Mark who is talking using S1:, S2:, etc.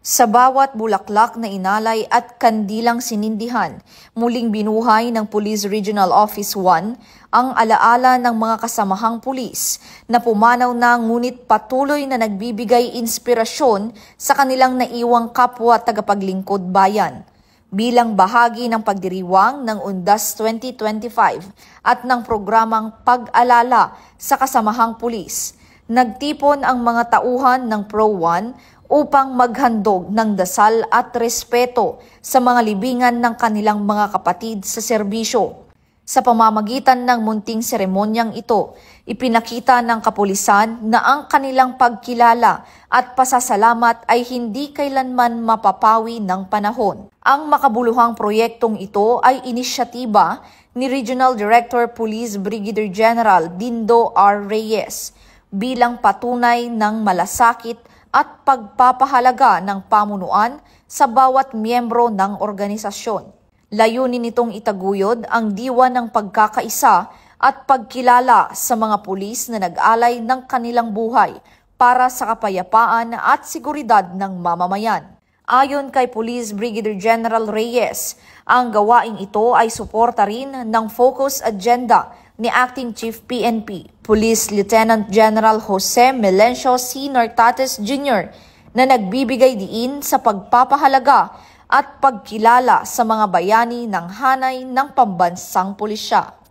S1: Sa bawat bulaklak na inalay at kandilang sinindihan, muling binuhay ng Police Regional Office 1 ang alaala ng mga kasamahang pulis na pumanaw na ngunit patuloy na nagbibigay inspirasyon sa kanilang naiwang kapwa tagapaglingkod bayan. Bilang bahagi ng pagdiriwang ng Undas 2025 at ng programang Pag-alala sa kasamahang pulis, nagtipon ang mga tauhan ng Pro-1 upang maghandog ng dasal at respeto sa mga libingan ng kanilang mga kapatid sa serbisyo. Sa pamamagitan ng munting seremonyang ito, ipinakita ng kapulisan na ang kanilang pagkilala at pasasalamat ay hindi kailanman mapapawi ng panahon. Ang makabuluhang proyektong ito ay inisyatiba ni Regional Director Police Brigadier General Dindo R. Reyes bilang patunay ng malasakit at pagpapahalaga ng pamunuan sa bawat miyembro ng organisasyon. Layunin nitong itaguyod ang diwa ng pagkakaisa at pagkilala sa mga pulis na nag-alay ng kanilang buhay para sa kapayapaan at seguridad ng mamamayan. Ayon kay Police Brigadier General Reyes, ang gawaing ito ay suporta rin ng focus agenda ni Acting Chief PNP, Police Lieutenant General Jose Melencio C. Nartates Jr. na nagbibigay diin sa pagpapahalaga at pagkilala sa mga bayani ng hanay ng pambansang pulisya.